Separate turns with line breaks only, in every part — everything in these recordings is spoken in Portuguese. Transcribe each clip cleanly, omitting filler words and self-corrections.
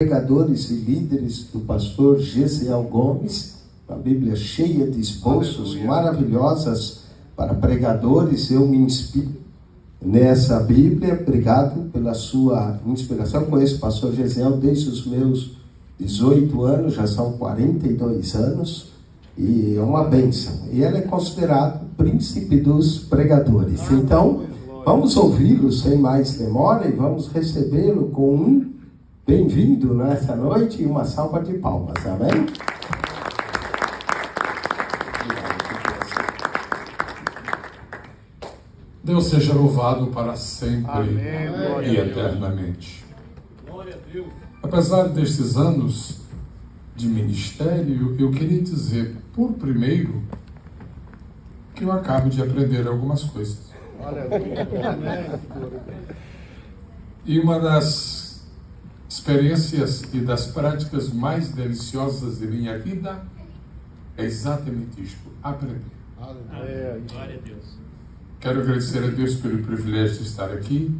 Pregadores e líderes do pastor Gesiel Gomes, a Bíblia cheia de esboços maravilhosas para pregadores. Eu me inspiro nessa Bíblia. Obrigado pela sua inspiração. Conheço o pastor Gesiel desde os meus 18 anos, já são 42 anos, e é uma bênção. E ele é considerado o príncipe dos pregadores. Então, vamos ouvi-lo sem mais demora e vamos recebê-lo com um bem-vindo nessa noite e uma salva de palmas, amém?
Deus seja louvado para sempre e eternamente. Apesar destes anos de ministério, eu queria dizer, por primeiro, que eu acabo de aprender algumas coisas. E uma das experiências e das práticas mais deliciosas de minha vida é exatamente isto: aprender.
Glória a Deus.
Quero agradecer a Deus pelo privilégio de estar aqui.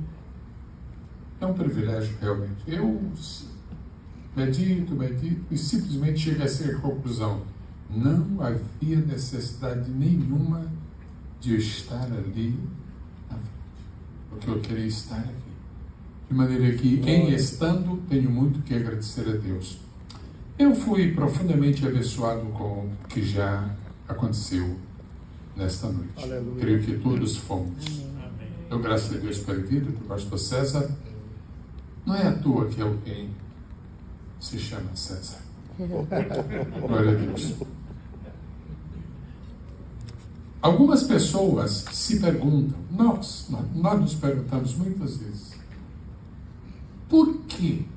É um privilégio, realmente. Eu medito e simplesmente chego a essa conclusão: não havia necessidade nenhuma de eu estar ali na frente, porque eu queria estar aqui. De maneira que, em estando, tenho muito que agradecer a Deus. Eu fui profundamente abençoado com o que já aconteceu nesta noite. Aleluia. Creio que todos fomos. Amém. Dou graças a Deus pela vida do pastor César. Não é à toa que alguém se chama César. Glória a Deus. Algumas pessoas se perguntam, nós nos perguntamos muitas vezes, por que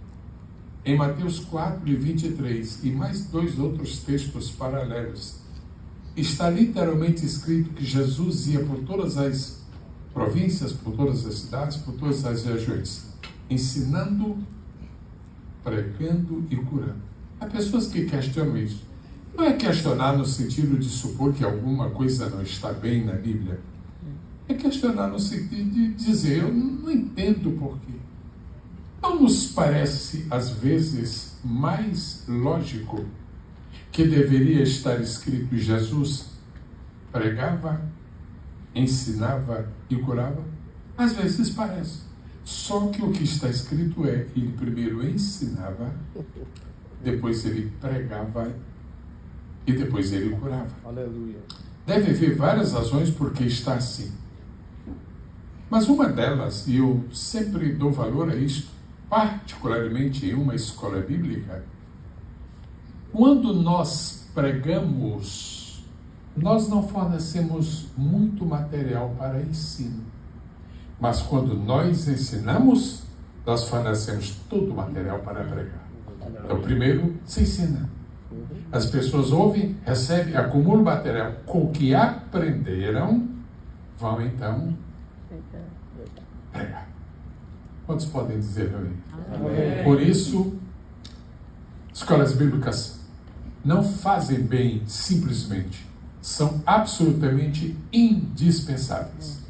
em Mateus 4:23 e mais dois outros textos paralelos está literalmente escrito que Jesus ia por todas as províncias, por todas as cidades, por todas as regiões, ensinando, pregando e curando? Há pessoas que questionam isso. Não é questionar no sentido de supor que alguma coisa não está bem na Bíblia. É questionar no sentido de dizer, eu não entendo por quê. Não nos parece, às vezes, mais lógico que deveria estar escrito: Jesus pregava, ensinava e curava? Às vezes parece. Só que o que está escrito é: ele primeiro ensinava, depois ele pregava e depois ele curava. Aleluia. Deve haver várias razões por que está assim. Mas uma delas, e eu sempre dou valor a isto, particularmente em uma escola bíblica, quando nós pregamos, nós não fornecemos muito material para ensino. Mas quando nós ensinamos, nós fornecemos todo o material para pregar. Então, primeiro, se ensina. As pessoas ouvem, recebem, acumulam material. Com o que aprenderam, vão então pregar. Quantos podem dizer amém? Amém? Por isso, escolas bíblicas não fazem bem simplesmente, são absolutamente indispensáveis.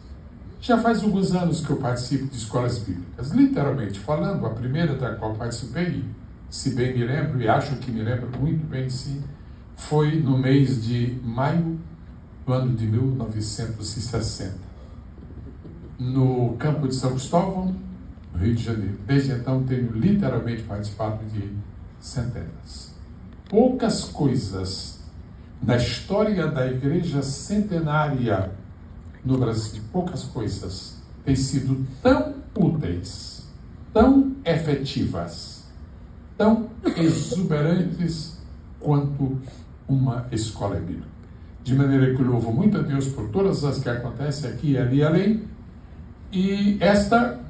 Já faz alguns anos que eu participo de escolas bíblicas. Literalmente falando, a primeira da qual participei, se bem me lembro, e acho que me lembro muito bem, sim, foi no mês de maio do ano de 1960, no campo de São Cristóvão, no Rio de Janeiro. Desde então tenho literalmente participado de centenas. Poucas coisas na história da igreja centenária no Brasil, poucas coisas têm sido tão úteis, tão efetivas, tão exuberantes quanto uma escola bíblica. De maneira que eu louvo muito a Deus por todas as que acontecem aqui, ali e além. E esta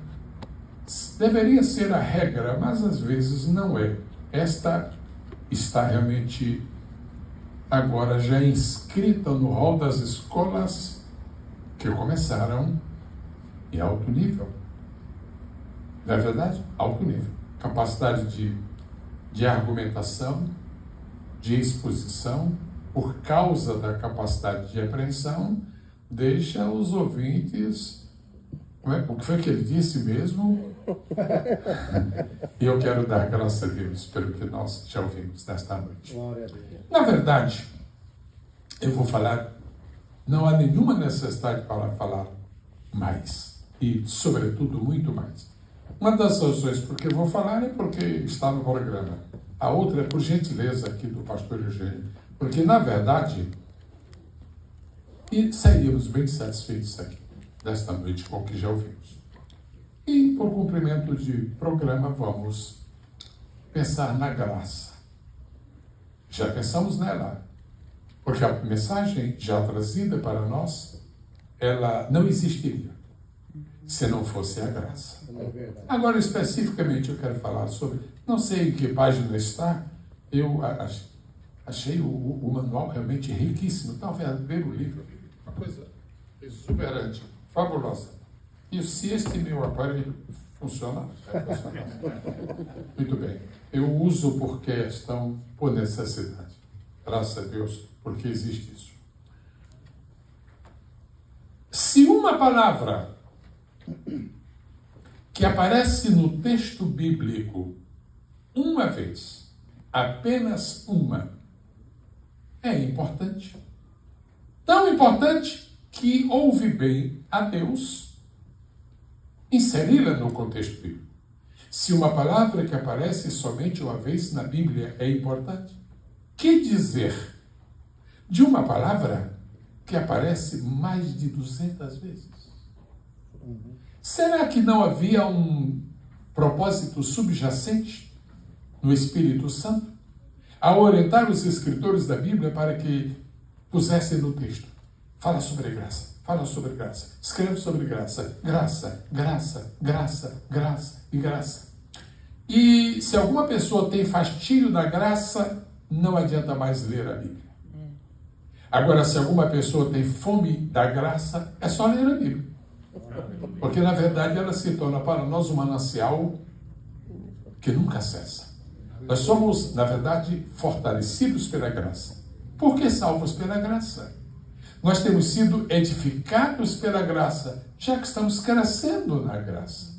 deveria ser a regra, mas às vezes não é. Esta está realmente agora já inscrita no rol das escolas que começaram em alto nível. Não é verdade? Alto nível. Capacidade de argumentação, de exposição, por causa da capacidade de apreensão, deixa os ouvintes. O que foi que ele disse mesmo? E eu quero dar graças a Deus pelo que nós já ouvimos nesta noite.
Glória a Deus.
Na verdade, eu vou falar, não há nenhuma necessidade para falar mais. E, sobretudo, muito mais. Uma das razões por que eu vou falar é porque está no programa. A outra é por gentileza aqui do pastor Eugênio. Porque, na verdade, sairíamos bem satisfeitos aqui, desta noite, com o que já ouvimos. E, por cumprimento de programa, vamos pensar na graça. Já pensamos nela. Porque a mensagem já trazida para nós, ela não existiria se não fosse a graça. Agora, especificamente, eu quero falar sobre, não sei em que página está, eu achei o manual realmente riquíssimo, está um verdadeiro livro, uma coisa exuberante, fabulosa. E se este meu aparelho funciona, vai funcionar. Muito bem. Eu uso por questão, por necessidade. Graças a Deus, porque existe isso. Se uma palavra que aparece no texto bíblico uma vez, apenas uma, é importante. Tão importante que ouve bem a Deus inseri-la no contexto bíblico. Se uma palavra que aparece somente uma vez na Bíblia é importante, que dizer de uma palavra que aparece mais de 200 vezes? Será que não havia um propósito subjacente no Espírito Santo a orientar os escritores da Bíblia para que pusessem no texto? Fala sobre graça, fala sobre graça, escreve sobre graça, graça, graça, graça, graça e graça. E se alguma pessoa tem fastídio da graça, não adianta mais ler a Bíblia. Agora, se alguma pessoa tem fome da graça, é só ler a Bíblia. Porque, na verdade, ela se torna para nós um manancial que nunca cessa. Nós somos, na verdade, fortalecidos pela graça. Por que salvos pela graça? Nós temos sido edificados pela graça, já que estamos crescendo na graça.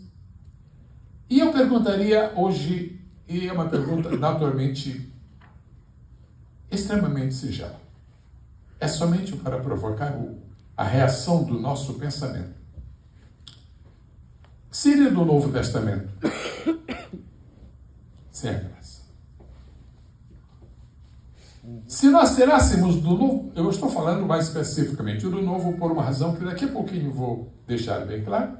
E eu perguntaria hoje, e é uma pergunta naturalmente extremamente singela. É somente para provocar a reação do nosso pensamento. Seria do Novo Testamento sem a graça. Se nós tirássemos do Novo, eu estou falando mais especificamente do Novo por uma razão que daqui a pouquinho vou deixar bem claro.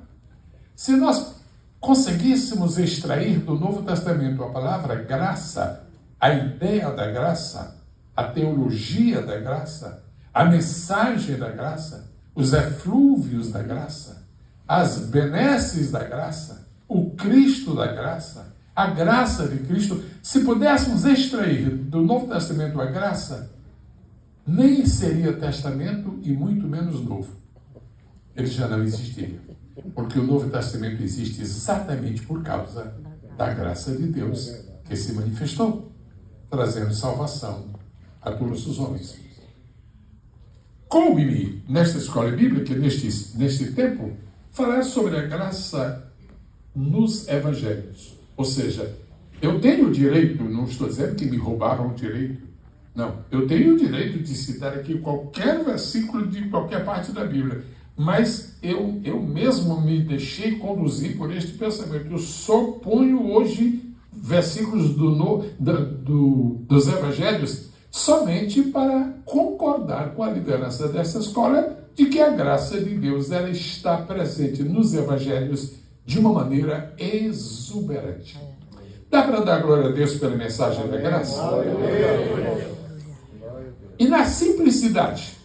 Se nós conseguíssemos extrair do Novo Testamento a palavra graça, a ideia da graça, a teologia da graça, a mensagem da graça, os eflúvios da graça, as benesses da graça, o Cristo da graça, a graça de Cristo, se pudéssemos extrair do Novo Testamento a graça, nem seria testamento e muito menos novo. Ele já não existiria. Porque o Novo Testamento existe exatamente por causa da graça de Deus que se manifestou, trazendo salvação a todos os homens. Coube-me, nesta escola bíblica, neste tempo, falar sobre a graça nos evangelhos. Ou seja, eu tenho o direito, não estou dizendo que me roubaram o direito, não, eu tenho o direito de citar aqui qualquer versículo de qualquer parte da Bíblia, mas eu mesmo me deixei conduzir por este pensamento. Eu só ponho hoje versículos dos evangelhos somente para concordar com a liderança dessa escola de que a graça de Deus ela está presente nos evangelhos de uma maneira exuberante. Dá para dar glória a Deus pela mensagem da graça? E na simplicidade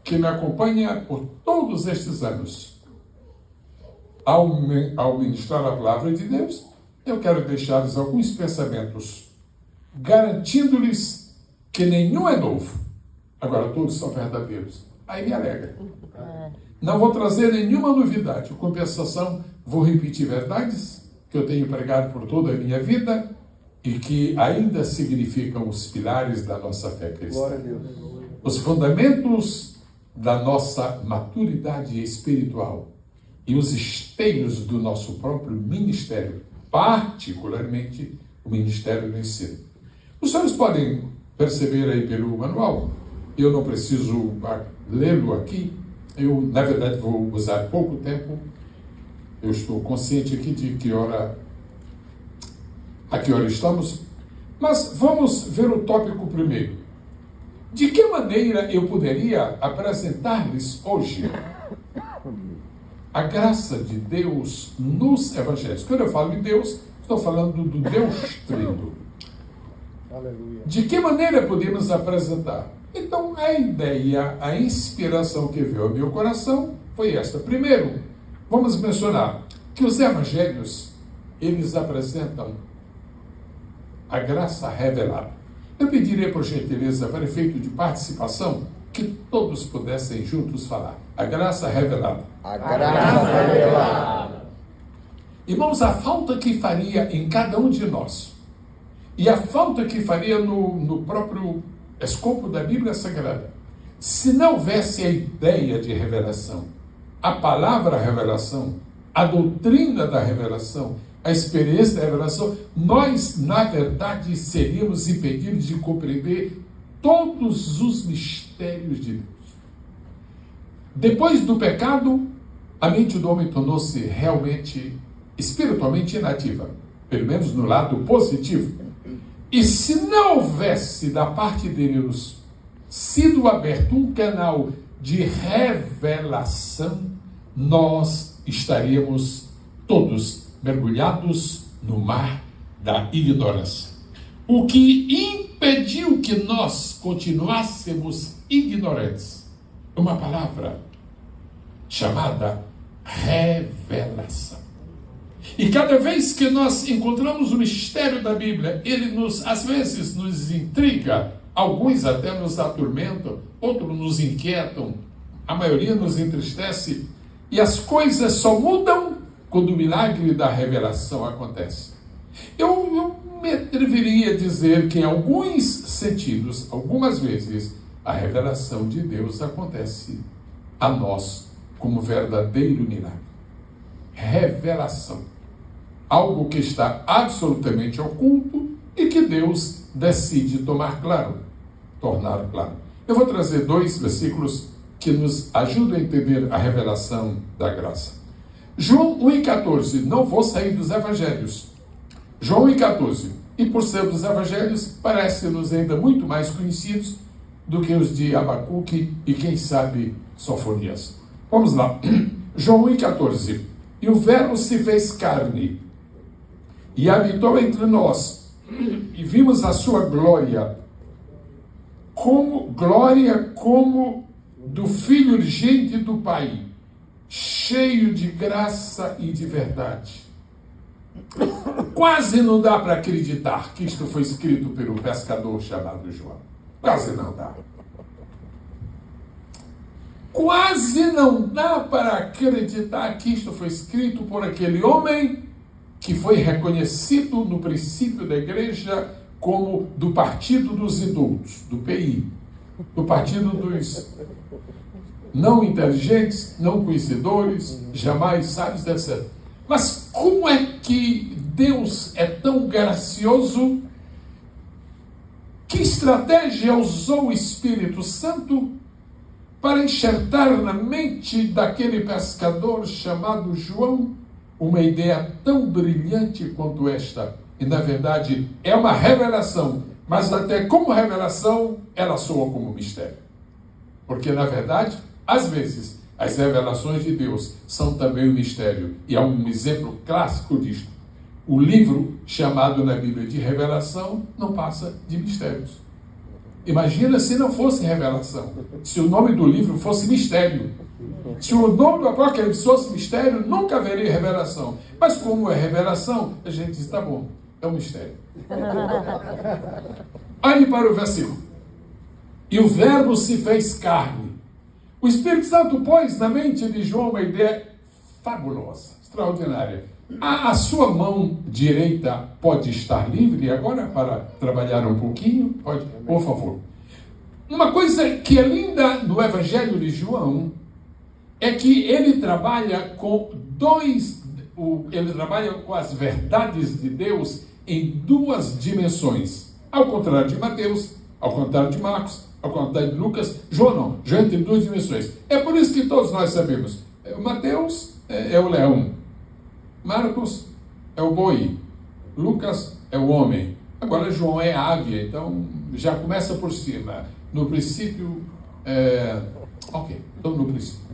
que me acompanha por todos estes anos, ao ministrar a palavra de Deus, eu quero deixar-lhes alguns pensamentos, garantindo-lhes que nenhum é novo. Agora, todos são verdadeiros. Aí me alegra. Não vou trazer nenhuma novidade. Em compensação, vou repetir verdades que eu tenho pregado por toda a minha vida e que ainda significam os pilares da nossa fé cristã.
Glória a Deus.
Os fundamentos da nossa maturidade espiritual e os esteios do nosso próprio ministério, particularmente o ministério do ensino. Os senhores podem perceber aí pelo manual, eu não preciso lê-lo aqui, eu, na verdade, vou usar pouco tempo, eu estou consciente aqui de a que hora estamos, mas vamos ver o tópico primeiro. De que maneira eu poderia apresentar-lhes hoje a graça de Deus nos evangelhos? Quando eu falo de Deus, estou falando do Deus Trino.
Aleluia.
De que maneira podemos apresentar? Então, a ideia, a inspiração que veio ao meu coração foi esta. Primeiro, vamos mencionar que os evangelhos, eles apresentam a graça revelada. Eu pediria, por gentileza, para efeito de participação, que todos pudessem juntos falar. A graça revelada.
A graça revelada.
Irmãos, a falta que faria em cada um de nós, e a falta que faria no próprio escopo da Bíblia Sagrada, se não houvesse a ideia de revelação, a palavra revelação, a doutrina da revelação, a experiência da revelação, nós, na verdade, seríamos impedidos de compreender todos os mistérios de Deus. Depois do pecado, a mente do homem tornou-se realmente, espiritualmente inativa, pelo menos no lado positivo. E se não houvesse da parte de Deus sido aberto um canal de revelação, nós estaríamos todos mergulhados no mar da ignorância. O que impediu que nós continuássemos ignorantes, uma palavra chamada revelação. E cada vez que nós encontramos o mistério da Bíblia, ele às vezes nos intriga, alguns até nos atormentam, outros nos inquietam, a maioria nos entristece, e as coisas só mudam quando o milagre da revelação acontece. Eu me atreveria a dizer que em alguns sentidos, algumas vezes, a revelação de Deus acontece a nós como verdadeiro milagre. Revelação. Algo que está absolutamente oculto e que Deus decide tornar claro. Eu vou trazer 2 versículos que nos ajudam a entender a revelação da graça. João 1,14, não vou sair dos evangelhos. João 1,14, e por ser dos evangelhos, parece-nos ainda muito mais conhecidos do que os de Abacuque e, quem sabe, Sofonias. Vamos lá. João 1,14, e o Verbo se fez carne e habitou entre nós, e vimos a sua glória, como do Filho urgente do Pai, cheio de graça e de verdade. Quase não dá para acreditar que isto foi escrito pelo pescador chamado João. Quase não dá. Quase não dá para acreditar que isto foi escrito por aquele homem que foi reconhecido no princípio da igreja como do partido dos indultos, do PI, do partido dos não inteligentes, não conhecedores, jamais sábios, etc. Mas como é que Deus é tão gracioso? Que estratégia usou o Espírito Santo para enxertar na mente daquele pescador chamado João uma ideia tão brilhante quanto esta? E, na verdade, é uma revelação, mas até como revelação, ela soa como mistério. Porque, na verdade, às vezes, as revelações de Deus são também um mistério. E há um exemplo clássico disto. O livro chamado na Bíblia de Revelação não passa de mistérios. Imagina se não fosse revelação. Se o nome do livro fosse mistério. Se o nome do Apocalipse fosse mistério, nunca haveria revelação. Mas como é revelação, a gente diz, tá bom, é um mistério. Olhe para o versículo. E o Verbo se fez carne. O Espírito Santo pôs na mente de João uma ideia fabulosa, extraordinária. A sua mão direita pode estar livre agora para trabalhar um pouquinho? Pode, por favor. Uma coisa que é linda no Evangelho de João é que ele trabalha com ele trabalha com as verdades de Deus em duas dimensões. Ao contrário de Mateus, ao contrário de Marcos, ao contrário de Lucas, João não. João tem duas dimensões. É por isso que todos nós sabemos. Mateus é o leão. Marcos é o boi. Lucas é o homem. Agora João é a ave. Então já começa por cima. No princípio... então no princípio.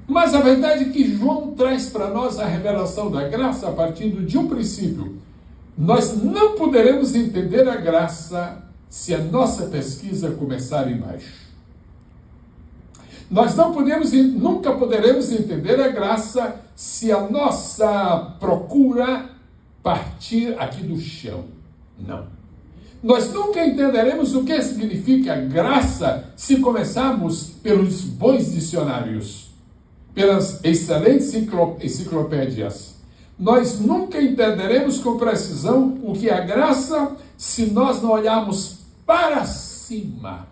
Mas a verdade é que João traz para nós a revelação da graça a partir de um princípio. Nós não poderemos entender a graça se a nossa pesquisa começar embaixo. Nós nunca poderemos entender a graça se a nossa procura partir aqui do chão. Não. Nós nunca entenderemos o que significa graça se começarmos pelos bons dicionários, pelas excelentes enciclopédias. Nós nunca entenderemos com precisão o que é graça se nós não olharmos para cima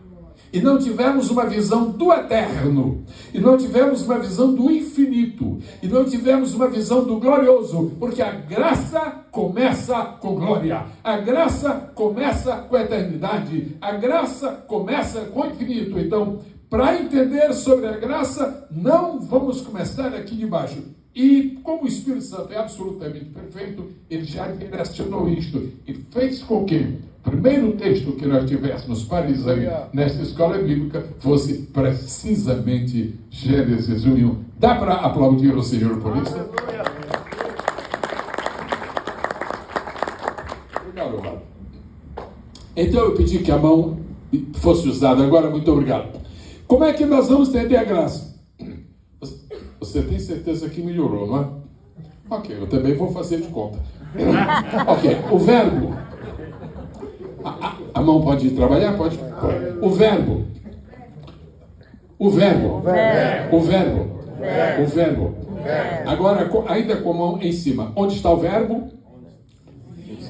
e não tivermos uma visão do eterno, e não tivermos uma visão do infinito, e não tivermos uma visão do glorioso, porque a graça começa com glória, a graça começa com a eternidade, a graça começa com o infinito. Então, para entender sobre a graça, não vamos começar aqui de baixo. E como o Espírito Santo é absolutamente perfeito, ele já direcionou isto e fez com que o primeiro texto que nós tivéssemos para examinar nesta escola bíblica fosse precisamente Gênesis 1:1. Dá para aplaudir o Senhor por isso? Obrigado. Então eu pedi que a mão fosse usada agora. Muito obrigado. Como é que nós vamos entender a graça? Você tem certeza que melhorou, não é? Ok, eu também vou fazer de conta. Ok, o verbo. A mão pode trabalhar? Pode. O verbo. Agora, ainda com a mão em cima. Onde está o verbo?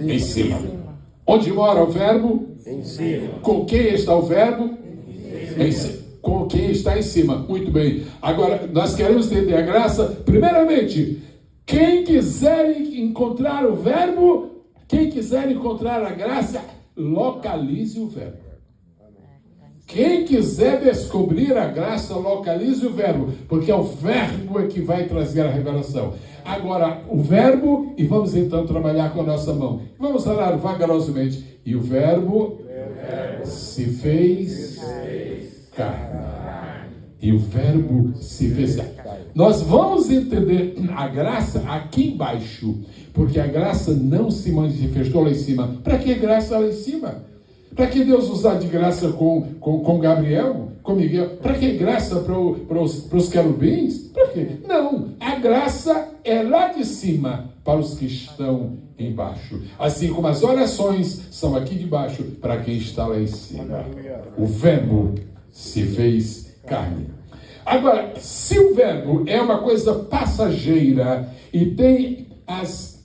Em cima. Onde mora o verbo? Em cima. Com quem está o verbo? Em cima. Com quem está em cima. Muito bem. Agora, nós queremos entender a graça. Primeiramente, quem quiser encontrar o verbo, quem quiser encontrar a graça, localize o verbo. Quem quiser descobrir a graça, localize o verbo, porque é o verbo que vai trazer a revelação. Agora, o verbo, e vamos então trabalhar com a nossa mão. Vamos falar vagarosamente. E o verbo se fez carne. E o verbo se fez carne. Nós vamos entender a graça aqui embaixo, porque a graça não se manifestou lá em cima. Para que graça lá em cima? Para que Deus usar de graça com Gabriel, com Miguel? Para que graça para os querubins? Para quê? Não, a graça é lá de cima para os que estão embaixo. Assim como as orações são aqui de baixo para quem está lá em cima. O verbo se fez carne. Agora, se o verbo é uma coisa passageira e tem as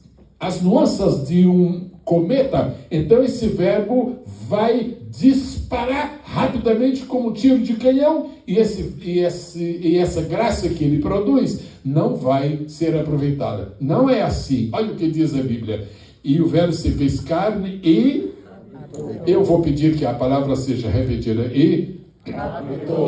nuances de um cometa, então esse verbo vai disparar rapidamente como um tiro de canhão e essa graça que ele produz não vai ser aproveitada. Não é assim. Olha o que diz a Bíblia. E o verbo se fez carne e... Eu vou pedir que a palavra seja repetida. Habitou.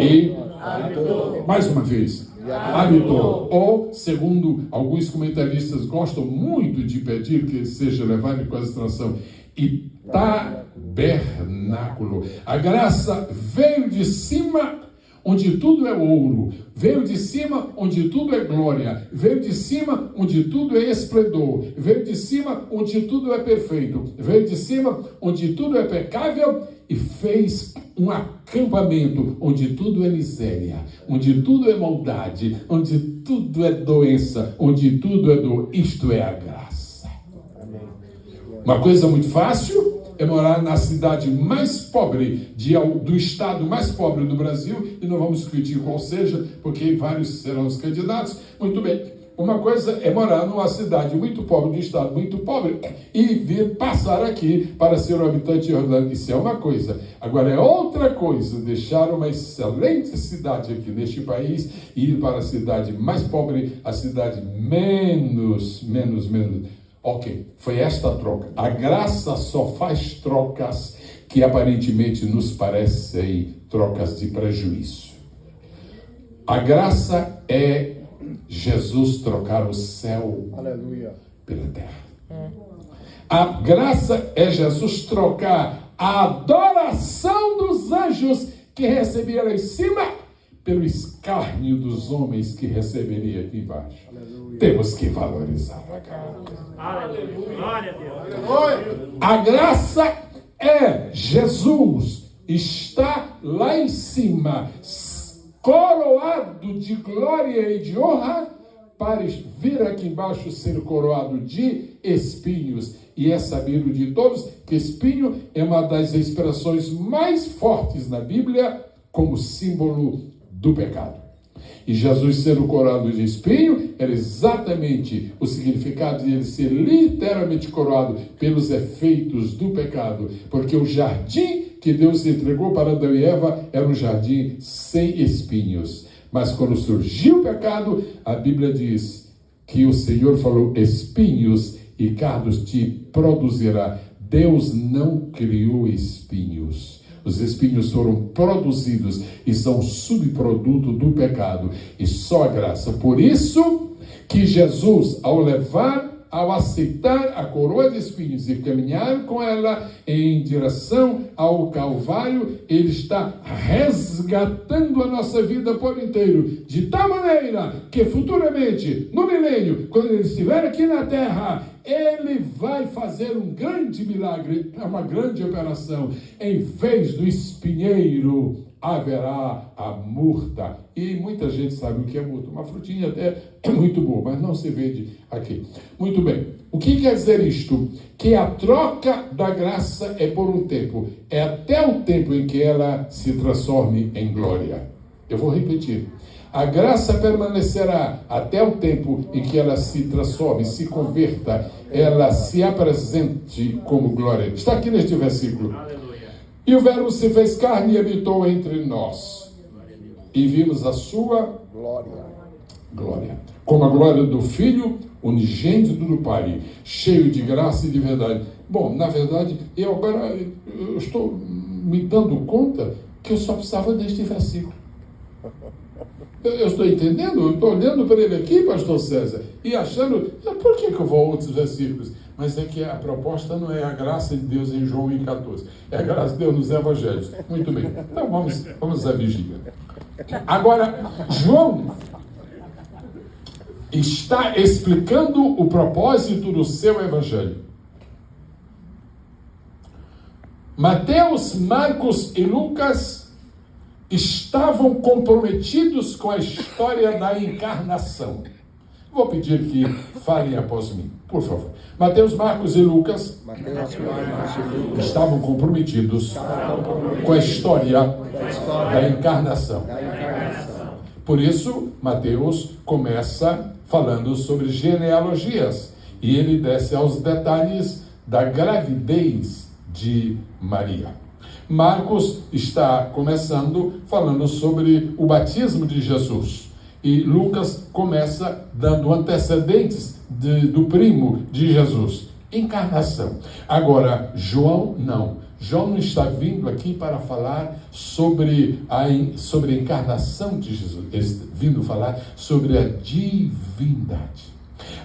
Mais uma vez. Habitou. Ou, segundo alguns comentaristas gostam muito de pedir que seja levado em consideração, e tabernáculo. A graça veio de cima, onde tudo é ouro. Veio de cima, onde tudo é glória. Veio de cima, onde tudo é esplendor. Veio de cima, onde tudo é perfeito. Veio de cima, onde tudo é pecável, e fez um acampamento onde tudo é miséria, onde tudo é maldade, onde tudo é doença, onde tudo é dor. Isto é a graça. Uma coisa muito fácil é morar na cidade mais pobre do estado mais pobre do Brasil, e não vamos discutir qual seja, porque vários serão os candidatos. Muito bem. Uma coisa é morar numa cidade muito pobre, de um estado muito pobre, e vir passar aqui para ser um habitante de Orlando. Isso é uma coisa. Agora é outra coisa deixar uma excelente cidade aqui neste país e ir para a cidade mais pobre, a cidade menos. Ok, foi esta troca. A graça só faz trocas que aparentemente nos parecem trocas de prejuízo. A graça é Jesus trocar o céu, aleluia, pela terra. A graça é Jesus trocar a adoração dos anjos que recebia lá em cima pelo escárnio dos homens que receberia aqui embaixo. Aleluia. Temos que valorizar a graça. Aleluia. A graça é Jesus está lá em cima, coroado de glória e de honra, para vir aqui embaixo ser coroado de espinhos. E é sabido de todos que espinho é uma das expressões mais fortes na Bíblia como símbolo do pecado. E Jesus sendo coroado de espinho era exatamente o significado de ele ser literalmente coroado pelos efeitos do pecado, porque o jardim que Deus entregou para Adão e Eva era um jardim sem espinhos. Mas quando surgiu o pecado, a Bíblia diz que o Senhor falou: espinhos e cardos te produzirá. Deus não criou espinhos. Os espinhos foram produzidos e são subproduto do pecado. E só a graça. Por isso que Jesus, ao aceitar a coroa de espinhos e caminhar com ela em direção ao Calvário, ele está resgatando a nossa vida por inteiro, de tal maneira que futuramente, no milênio, quando ele estiver aqui na terra, ele vai fazer um grande milagre, uma grande operação. Em vez do espinheiro, haverá a murta. E muita gente sabe o que é murta. Uma frutinha até é muito boa, mas não se vende aqui. Muito bem. O que quer dizer isto? Que a troca da graça é por um tempo. É até o tempo em que ela se transforme em glória. Eu vou repetir. A graça permanecerá até o tempo em que ela se transforme, se converta, ela se apresente como glória. Está aqui neste versículo. E o Verbo se fez carne e habitou entre nós. E vimos a sua glória. Como a glória do Filho unigênito do Pai, cheio de graça e de verdade. Bom, na verdade, eu estou me dando conta que eu só precisava deste versículo. Eu estou entendendo? Eu estou olhando para ele aqui, pastor César, e achando, por que eu vou a outros versículos? Mas é que a proposta não é a graça de Deus em João 1,14. É a graça de Deus nos evangelhos. Muito bem. Então vamos à vigília. Agora, João está explicando o propósito do seu evangelho. Mateus, Marcos e Lucas estavam comprometidos com a história da encarnação. Vou pedir que falem após mim, por favor. Mateus, Marcos e Lucas estavam comprometidos com a história da encarnação. Por isso, Mateus começa falando sobre genealogias e ele desce aos detalhes da gravidez de Maria. Marcos está começando falando sobre o batismo de Jesus. E Lucas começa dando antecedentes do primo de Jesus. Encarnação. Agora, João não. João não está vindo aqui para falar sobre a encarnação de Jesus. Ele está vindo falar sobre a divindade.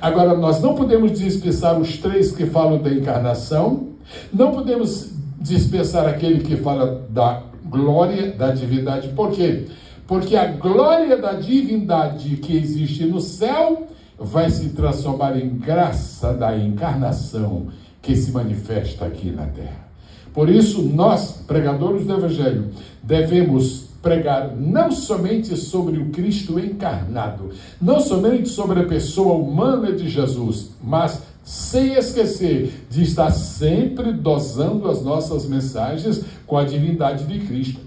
Agora, nós não podemos dispensar os três que falam da encarnação. Não podemos dispensar aquele que fala da glória da divindade. Por quê? Porque a glória da divindade que existe no céu vai se transformar em graça da encarnação que se manifesta aqui na terra. Por isso, nós, pregadores do Evangelho, devemos pregar não somente sobre o Cristo encarnado, não somente sobre a pessoa humana de Jesus, mas sem esquecer de estar sempre dosando as nossas mensagens com a divindade de Cristo.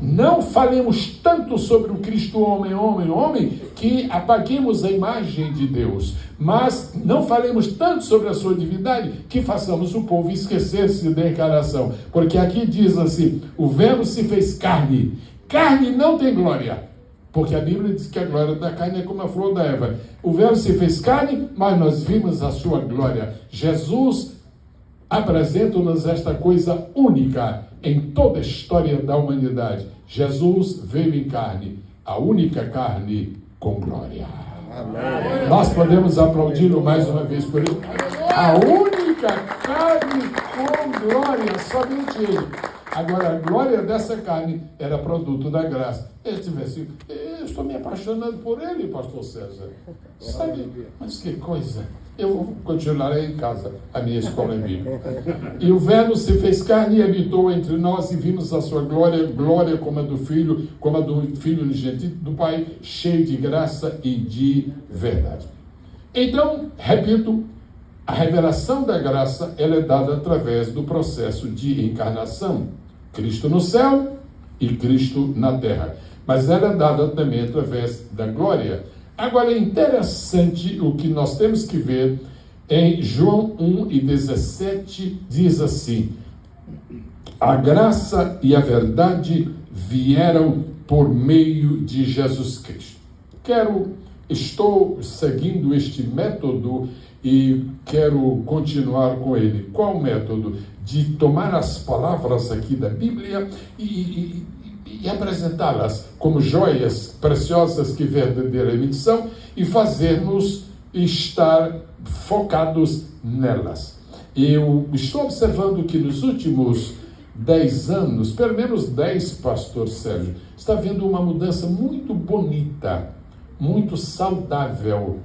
não falemos tanto sobre o Cristo homem, que apaguemos a imagem de Deus. Mas não falemos tanto sobre a sua divindade que façamos o povo esquecer-se da encarnação. Porque aqui diz assim, o verbo se fez carne. Carne não tem glória. Porque a Bíblia diz que a glória da carne é como a flor da erva. O verbo se fez carne, mas nós vimos a sua glória. Jesus apresenta-nos esta coisa única em toda a história da humanidade. Jesus veio em carne, a única carne com glória. Amém. Nós podemos aplaudi-lo mais uma vez por ele. A única carne com glória, somente ele. Agora, a glória dessa carne era produto da graça. Este versículo, eu estou me apaixonando por ele, pastor César. Sabe, mas que coisa. Eu vou continuar aí em casa, a minha escola bíblica. E o verbo se fez carne e habitou entre nós, e vimos a sua glória, glória como a do Filho unigênito do Pai, cheio de graça e de verdade. Então, repito, a revelação da graça, ela é dada através do processo de encarnação. Cristo no céu e Cristo na terra. Mas ela é dada também através da glória. Agora, é interessante o que nós temos que ver em João 1:17, diz assim: a graça e a verdade vieram por meio de Jesus Cristo. Estou seguindo este método e quero continuar com ele. Qual o método? De tomar as palavras aqui da Bíblia e apresentá-las como joias preciosas que verdadeiramente são e fazermos estar focados nelas. Eu estou observando que nos últimos 10 anos, pelo menos 10, pastor Sérgio, está havendo uma mudança muito bonita, muito saudável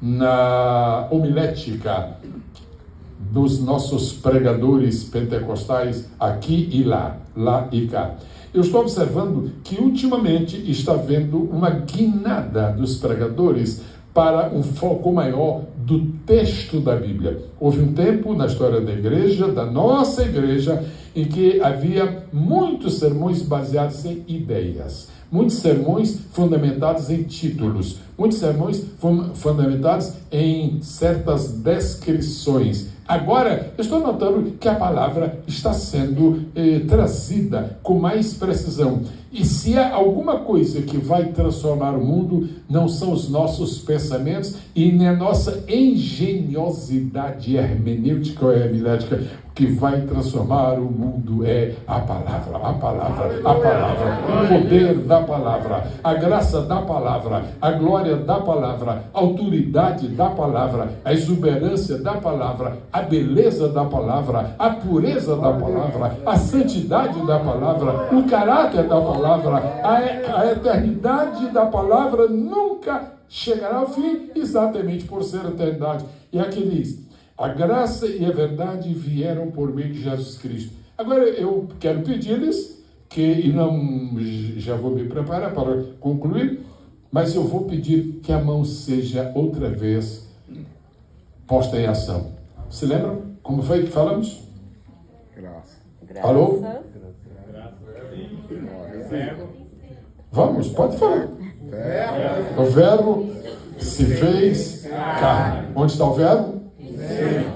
na homilética dos nossos pregadores pentecostais aqui e lá e cá. Eu estou observando que ultimamente está havendo uma guinada dos pregadores para um foco maior do texto da Bíblia. Houve um tempo na história da igreja, da nossa igreja, em que havia muitos sermões baseados em ideias, muitos sermões fundamentados em títulos, muitos sermões fundamentados em certas descrições. Agora, eu estou notando que a palavra está sendo trazida com mais precisão. E se há alguma coisa que vai transformar o mundo, não são os nossos pensamentos e nem a nossa engenhosidade hermenêutica ou hermenéutica. O que vai transformar o mundo é a palavra, o poder da palavra, a graça da palavra, a glória da palavra, a autoridade da palavra, a exuberância da palavra, a beleza da palavra, a pureza da palavra, a santidade da palavra, o caráter da palavra, a eternidade da palavra nunca chegará ao fim, exatamente por ser eternidade. E aqui diz: a graça e a verdade vieram por meio de Jesus Cristo. Agora eu quero pedir-lhes que, já vou me preparar para concluir, mas eu vou pedir que a mão seja outra vez posta em ação. Se lembram como foi que falamos?
Graça.
Alô? Vamos, pode falar. O verbo se fez carne. Onde está o verbo?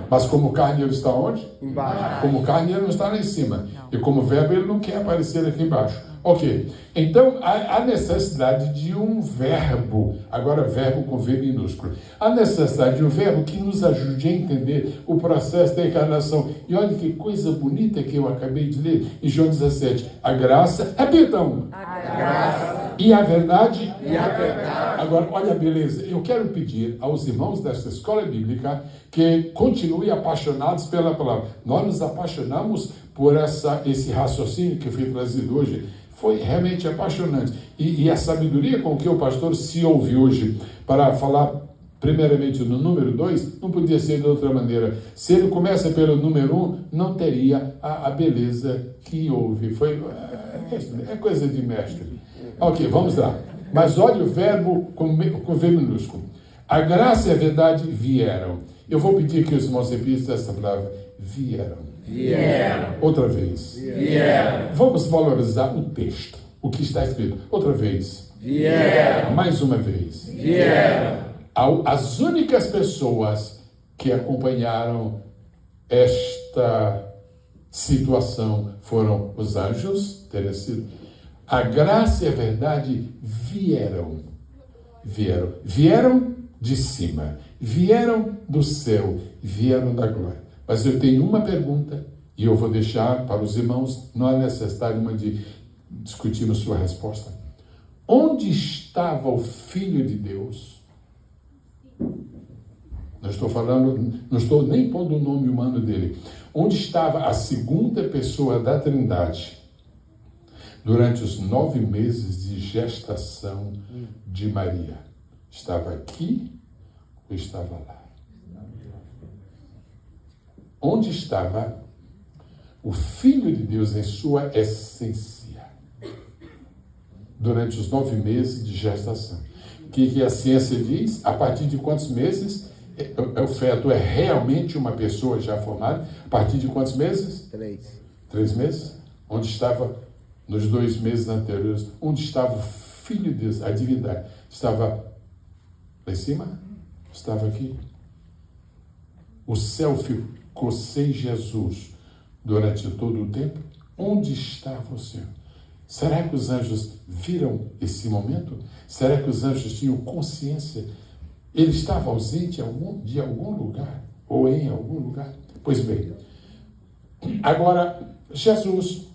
Mas como carne ele está onde?
Embaixo.
Como carne ele não está lá em cima. E como verbo ele não quer aparecer aqui embaixo. Ok. Então há necessidade de um verbo. Agora verbo com V minúsculo. Há necessidade de um verbo que nos ajude a entender o processo da encarnação. E olha que coisa bonita que eu acabei de ler em João 17. A graça, repitam. A graça. E a verdade. E a verdade. Agora, olha a beleza. Eu quero pedir aos irmãos desta escola bíblica que continuem apaixonados pela palavra. Nós nos apaixonamos por esse raciocínio que foi trazido hoje. Foi realmente apaixonante. E a sabedoria com que o pastor se ouve hoje para falar primeiramente no número 2, não podia ser de outra maneira. Se ele começa pelo número 1, não teria a beleza que houve. É coisa de mestre. Ok, vamos lá. Mas olha o verbo com V minúsculo. A graça e a verdade vieram. Eu vou pedir que os irmãos repitam essa palavra. Vieram. Outra vez. Vamos valorizar o texto. o que está escrito. Outra vez.
Vieram.
Mais uma vez.
Vieram.
As únicas pessoas que acompanharam esta situação foram os anjos, teria sido. A graça e a verdade vieram de cima, vieram do céu, vieram da glória. Mas eu tenho uma pergunta e eu vou deixar para os irmãos, não é necessário de discutirmos sua resposta. Onde estava o Filho de Deus? Não estou nem pondo o nome humano dele. Onde estava a segunda pessoa da Trindade durante os 9 meses de gestação de Maria? Estava aqui ou estava lá? Onde estava o Filho de Deus em sua essência durante os 9 meses de gestação? O que a ciência diz? A partir de quantos meses o feto é realmente uma pessoa já formada? A partir de quantos meses?
3.
3 meses? Onde estava, nos 2 meses anteriores, onde estava o Filho de Deus, a divindade? Estava lá em cima? Estava aqui? O céu ficou sem Jesus durante todo o tempo? Onde estava o Senhor? Será que os anjos viram esse momento? Será que os anjos tinham consciência? Ele estava ausente de algum lugar? Ou em algum lugar? Pois bem, agora, Jesus,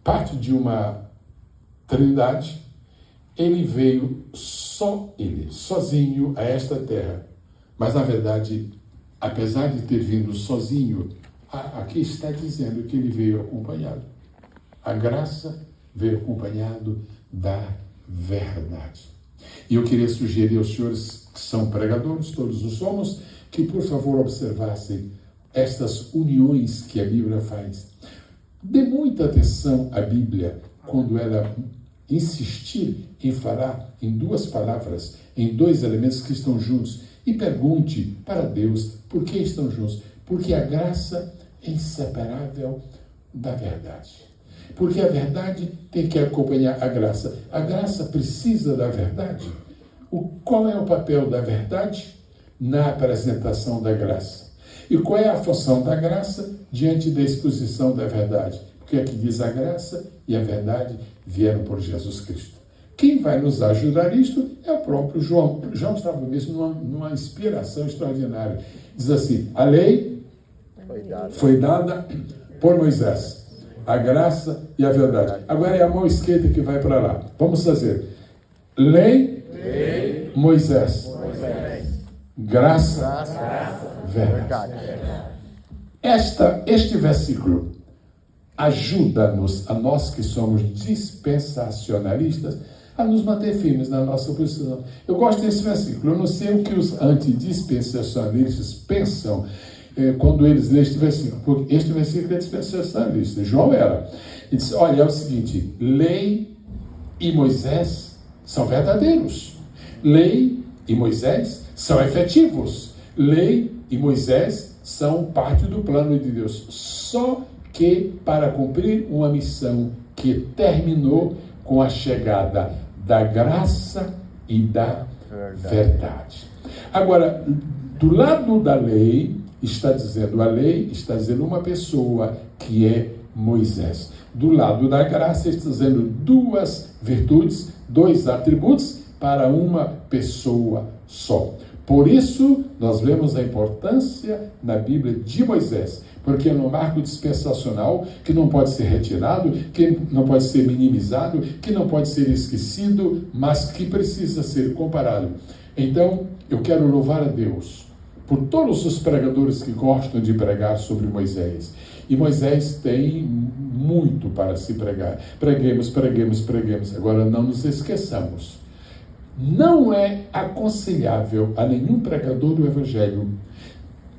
parte de uma trindade, ele veio sozinho a esta terra. Mas, na verdade, apesar de ter vindo sozinho, aqui está dizendo que ele veio acompanhado. A graça veio acompanhado da verdade. E eu queria sugerir aos senhores que são pregadores, todos os somos, que por favor observassem estas uniões que a Bíblia faz. Dê muita atenção à Bíblia quando ela insistir em falar em 2 palavras, em 2 elementos que estão juntos, e pergunte para Deus por que estão juntos. Porque a graça é inseparável da verdade. Porque a verdade tem que acompanhar a graça. A graça precisa da verdade. Qual é o papel da verdade na apresentação da graça? E qual é a função da graça diante da exposição da verdade? Porque aqui diz a graça e a verdade vieram por Jesus Cristo. Quem vai nos ajudar nisto é o próprio João. João estava mesmo numa inspiração extraordinária. Diz assim, a lei foi dada por Moisés. A graça e a verdade. Agora é a mão esquerda que vai para lá. Vamos fazer. Lei. Moisés. Graça. Verdade. Este versículo ajuda-nos, a nós que somos dispensacionalistas, a nos manter firmes na nossa posição. Eu gosto desse versículo. Eu não sei o que os antidispensacionalistas pensam quando eles lêem este versículo, porque este versículo é dispensacionalista. João era. Ele disse, olha, é o seguinte, lei e Moisés são verdadeiros. Lei e Moisés são efetivos. Lei e Moisés são parte do plano de Deus. Só que para cumprir uma missão que terminou com a chegada da graça e da verdade. Agora, do lado da lei, está dizendo a lei, está dizendo uma pessoa que é Moisés. Do lado da graça, está dizendo 2 virtudes, 2 atributos para uma pessoa só. Por isso, nós vemos a importância na Bíblia de Moisés, porque é um marco dispensacional que não pode ser retirado, que não pode ser minimizado, que não pode ser esquecido, mas que precisa ser comparado. Então, eu quero louvar a Deus por todos os pregadores que gostam de pregar sobre Moisés. E Moisés tem muito para se pregar. Preguemos. Agora, não nos esqueçamos. Não é aconselhável a nenhum pregador do Evangelho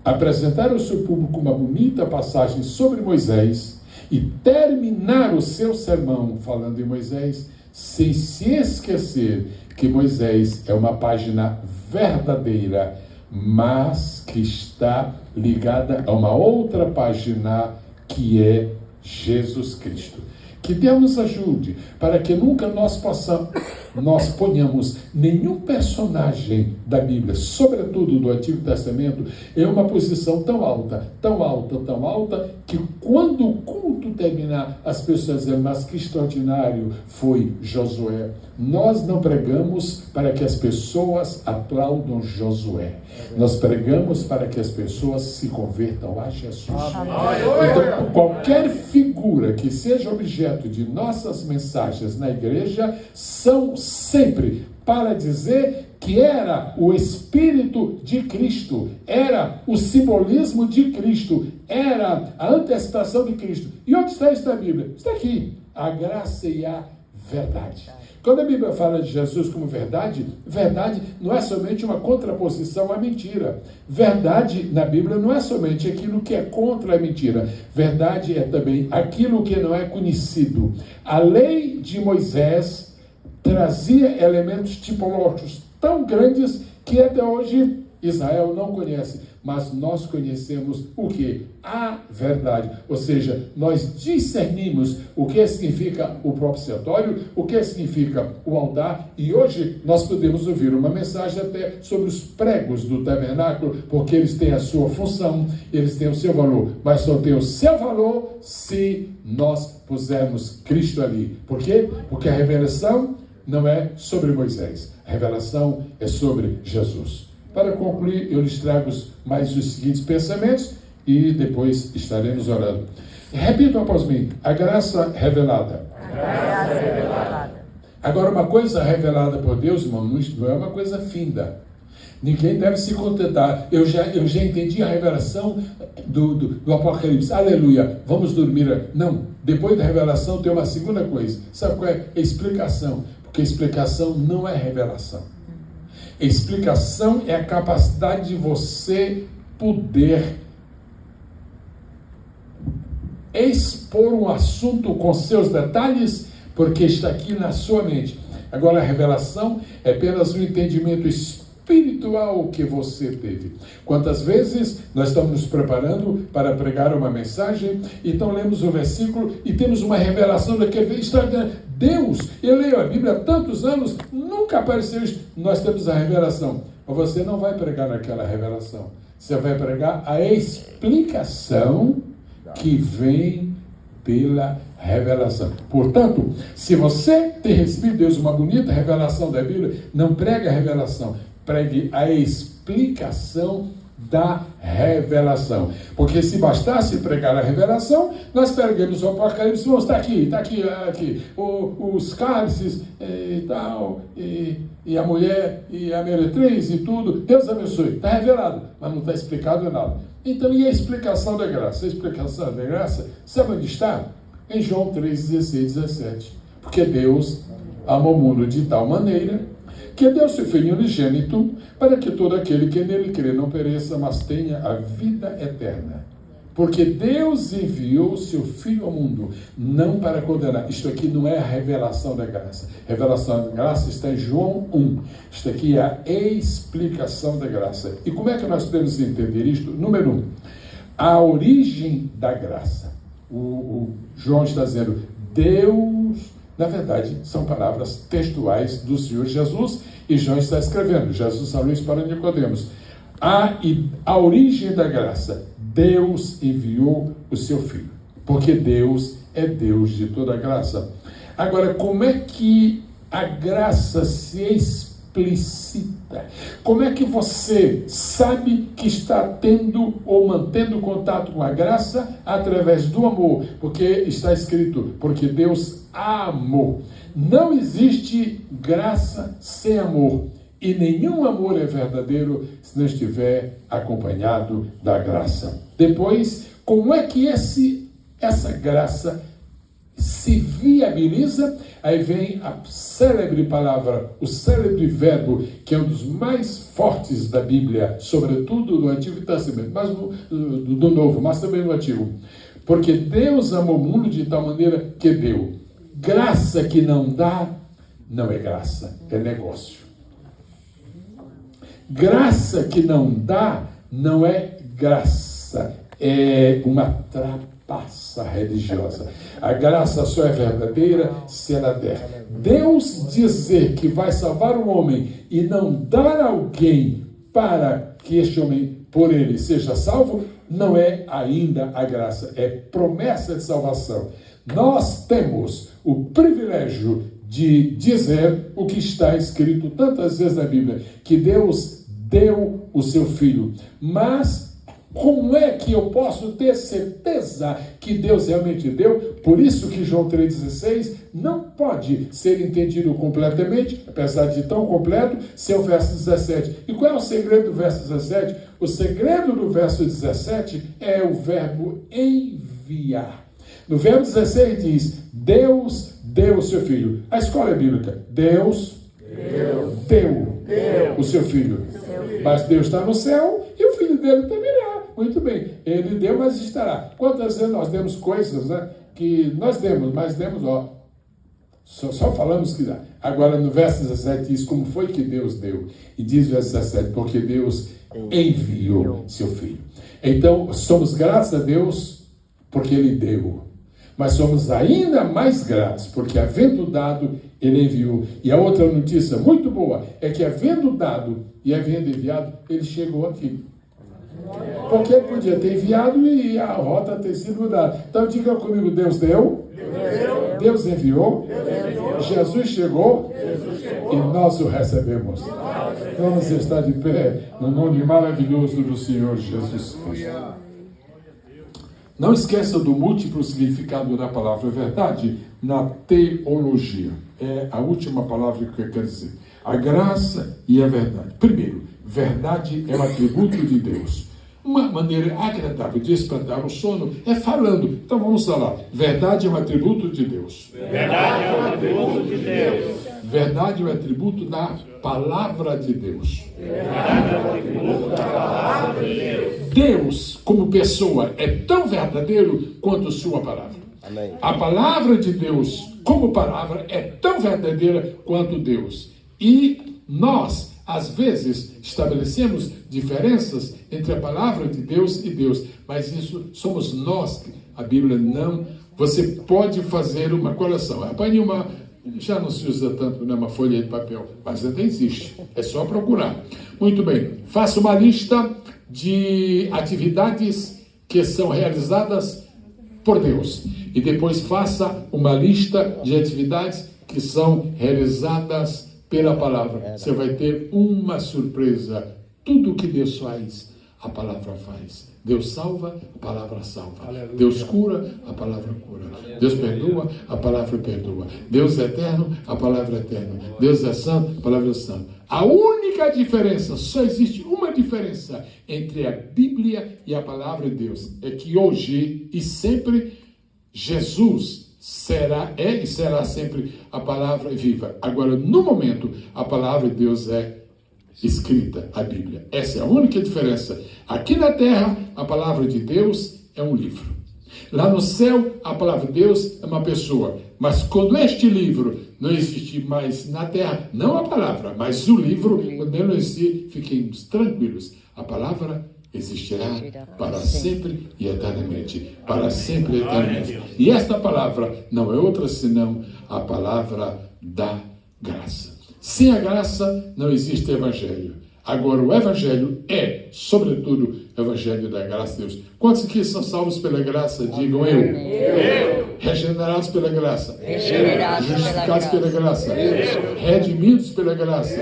apresentar ao seu público uma bonita passagem sobre Moisés e terminar o seu sermão falando em Moisés sem se esquecer que Moisés é uma página verdadeira, mas que está ligada a uma outra página que é Jesus Cristo. Que Deus nos ajude para que nunca nós ponhamos nenhum personagem da Bíblia, sobretudo do Antigo Testamento, em uma posição tão alta, tão alta, tão alta, que quando o culto terminar, as pessoas dizem, mas que extraordinário foi Josué. Nós não pregamos para que as pessoas aplaudam Josué. Nós pregamos para que as pessoas se convertam a Jesus. Então, qualquer figura que seja objeto de nossas mensagens na igreja são sempre para dizer que era o Espírito de Cristo, era o simbolismo de Cristo, era a antecipação de Cristo. E onde está isso na Bíblia? Está aqui, a graça e a verdade. Quando a Bíblia fala de Jesus como verdade, verdade não é somente uma contraposição à mentira. Verdade na Bíblia não é somente aquilo que é contra a mentira. Verdade é também aquilo que não é conhecido. A lei de Moisés trazia elementos tipológicos tão grandes que até hoje Israel não conhece, mas nós conhecemos o que? A verdade. Ou seja, nós discernimos o que significa o propiciatório, o que significa o altar, e hoje nós podemos ouvir uma mensagem até sobre os pregos do tabernáculo, porque eles têm a sua função, eles têm o seu valor, mas só tem o seu valor se nós pusermos Cristo ali. Por quê? Porque a revelação não é sobre Moisés, a revelação é sobre Jesus. Para concluir, eu lhes trago mais os seguintes pensamentos e depois estaremos orando. Repitam após mim: a graça revelada. A graça revelada. Agora, uma coisa revelada por Deus, irmão, não é uma coisa finda. Ninguém deve se contentar. Eu já entendi a revelação do Apocalipse. Aleluia, vamos dormir. Não, depois da revelação tem uma segunda coisa. Sabe qual é? A explicação. Porque a explicação não é revelação. A explicação é a capacidade de você poder expor um assunto com seus detalhes, porque está aqui na sua mente. Agora, a revelação é apenas um entendimento espiritual que você teve. Quantas vezes nós estamos nos preparando para pregar uma mensagem, então lemos o versículo e temos uma revelação daquele extraordinário. Deus, eu leio a Bíblia há tantos anos, nunca apareceu isso. Nós temos a revelação, mas você não vai pregar naquela revelação. Você vai pregar a explicação que vem pela revelação. Portanto, se você tem recebido de Deus uma bonita revelação da Bíblia, não pregue a revelação, pregue a explicação da revelação. Porque se bastasse pregar a revelação, nós pregamos o Apocalipse, vamos, está aqui, os cálices e tal, e a mulher, e a meretriz e tudo, Deus abençoe, está revelado, mas não está explicado nada. Então, e a explicação da graça? A explicação da graça, sabe onde está? Em João 3, 16, 17. Porque Deus amou o mundo de tal maneira que deu seu Filho unigênito para que todo aquele que nele crê não pereça, mas tenha a vida eterna. Porque Deus enviou seu Filho ao mundo, não para condenar. Isto aqui não é a revelação da graça. A revelação da graça está em João 1. Isto aqui é a explicação da graça. E como é que nós podemos entender isto? Número 1, a origem da graça. O João está dizendo, Deus... Na verdade, são palavras textuais do Senhor Jesus, e João está escrevendo. Jesus falou isso para Nicodemos. A origem da graça. Deus enviou o seu Filho, porque Deus é Deus de toda a graça. Agora, como é que a graça se explicita? Como é que você sabe que está tendo ou mantendo contato com a graça? Através do amor, porque está escrito, porque Deus amou. Não existe graça sem amor, e nenhum amor é verdadeiro se não estiver acompanhado da graça. Depois, como é que essa graça se viabiliza? Aí vem a célebre palavra, o célebre verbo, que é um dos mais fortes da Bíblia, sobretudo do Antigo Testamento, mas do Novo, mas também do Antigo. Porque Deus amou o mundo de tal maneira que deu. Graça que não dá, não é graça, é negócio. Graça que não dá, não é graça, é uma traspassa a religiosa. A graça só é verdadeira se ela der. Deus dizer que vai salvar um homem e não dar alguém para que este homem, por ele, seja salvo, não é ainda a graça, é promessa de salvação. Nós temos o privilégio de dizer o que está escrito tantas vezes na Bíblia, que Deus deu o seu Filho. Mas como é que eu posso ter certeza que Deus realmente deu? Por isso que João 3,16 não pode ser entendido completamente, apesar de tão completo, ser o verso 17. E qual é o segredo do verso 17? O segredo do verso 17 é o verbo enviar. No verbo 16 diz, Deus deu o seu Filho. A escola é bíblica. Deus deu o seu Filho. Mas Deus está no céu e o Filho dele também lá. Muito bem. Ele deu, mas estará. Quantas vezes nós demos coisas, né? Que nós demos, mas demos, só falamos que dá. Agora no verso 17 diz como foi que Deus deu. E diz o verso 17, porque Deus enviou seu Filho. Então, somos gratos a Deus porque Ele deu. Mas somos ainda mais gratos, porque havendo dado, Ele enviou. E a outra notícia muito boa é que havendo dado e havendo enviado, Ele chegou aqui. Porque Ele podia ter enviado e a rota ter sido mudada. Então diga comigo, Deus deu, Deus enviou, Jesus chegou e nós o recebemos. Vamos estar de pé no nome maravilhoso do Senhor Jesus Cristo. Não esqueça do múltiplo significado da palavra verdade na teologia. É a última palavra que eu quero dizer. A graça e a verdade. Primeiro, verdade é um atributo de Deus. Uma maneira agradável de espantar o sono é falando. Então vamos falar. Verdade é um atributo de Deus.
Verdade é um atributo de Deus.
Verdade é um atributo da palavra de Deus.
Verdade é um atributo da palavra de Deus.
Deus, como pessoa, é tão verdadeiro quanto sua palavra.
Amém.
A palavra de Deus, como palavra, é tão verdadeira quanto Deus. E nós, às vezes, estabelecemos diferenças entre a palavra de Deus e Deus. Mas isso somos nós. A Bíblia não. Você pode fazer uma coleção. Apanhe uma... Já não se usa tanto, né, uma folha de papel, mas ainda existe. É só procurar. Muito bem. Faça uma lista de atividades que são realizadas por Deus. E depois faça uma lista de atividades que são realizadas pela palavra. Você vai ter uma surpresa. Tudo que Deus faz, a palavra faz. Deus salva, a palavra salva. Aleluia. Deus cura, a palavra cura. Deus perdoa, a palavra perdoa. Deus é eterno, a palavra é eterna. Deus é santo, a palavra é santa. A única diferença, só existe uma diferença entre a Bíblia e a palavra de Deus. É que hoje e sempre Jesus é e será sempre a palavra viva. Agora, no momento, a palavra de Deus é escrita, a Bíblia. Essa é a única diferença. Aqui na terra, a palavra de Deus é um livro. Lá no céu, a palavra de Deus é uma pessoa. Mas quando este livro não existir mais na terra, não a palavra, mas o livro, quando ele não existir, fiquem tranquilos. A palavra existirá para sempre e eternamente. Para sempre e eternamente. E esta palavra não é outra senão a palavra da graça. Sem a graça não existe evangelho. Agora, o evangelho é, sobretudo, o evangelho da graça de Deus. Quantos aqui são salvos pela graça? Digam eu. Regenerados pela graça. Justificados pela graça. Redimidos pela graça.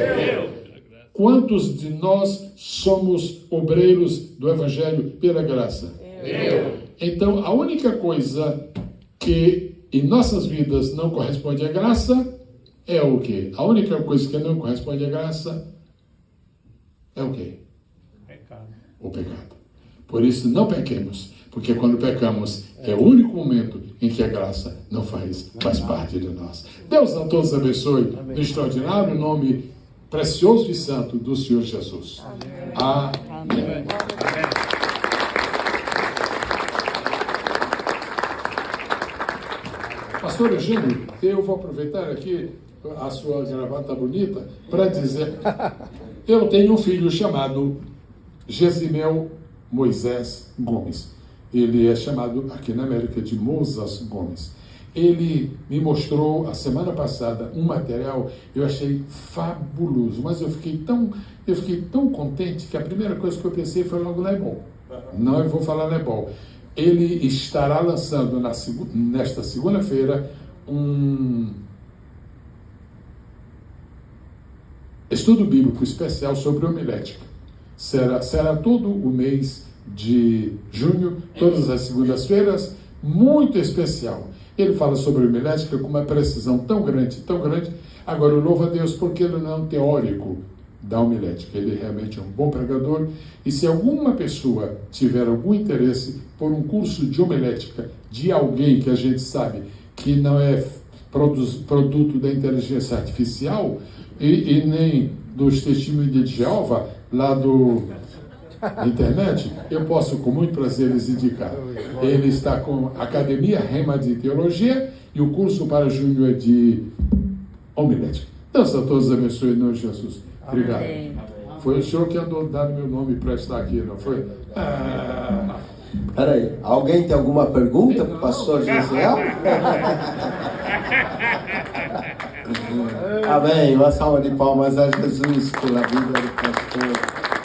Quantos de nós somos obreiros do evangelho pela graça? Então, a única coisa que em nossas vidas não corresponde à graça é o quê? A única coisa que não corresponde à graça é o quê?
Pecado.
O pecado. Por isso, não pequemos, porque quando pecamos, é o único momento em que a graça não faz parte de nós. Deus a todos abençoe, no extraordinário nome precioso e santo do Senhor Jesus. Amém. Pastor Eugênio, eu vou aproveitar aqui a sua gravata bonita para dizer, eu tenho um filho chamado Gesimel Moisés Gomes. Ele é chamado aqui na América de Moses Gomes. Ele me mostrou a semana passada um material, eu achei fabuloso, mas eu fiquei tão contente que a primeira coisa que eu pensei foi logo Lebon. Não, eu vou falar Lebon. Ele estará lançando nesta segunda-feira um estudo bíblico especial sobre homilética. Será todo o mês de junho, todas as segundas-feiras, muito especial. Ele fala sobre homilética com uma precisão tão grande. Agora, eu louvo a Deus porque ele não é um teórico da homilética. Ele realmente é um bom pregador. E se alguma pessoa tiver algum interesse por um curso de homilética de alguém que a gente sabe que não é produto da inteligência artificial e nem dos testemunhos de Jeová, lá na internet, eu posso com muito prazer lhes indicar. Ele está com a Academia Rema de Teologia e o curso para junho é de homilética. Deus a todos abençoe em nome de Jesus. Obrigado. Foi o senhor que andou dando meu nome para estar aqui, não foi?
Peraí, alguém tem alguma pergunta para o pastor Gesiel? Amém. Uma salva de palmas a Jesus pela vida do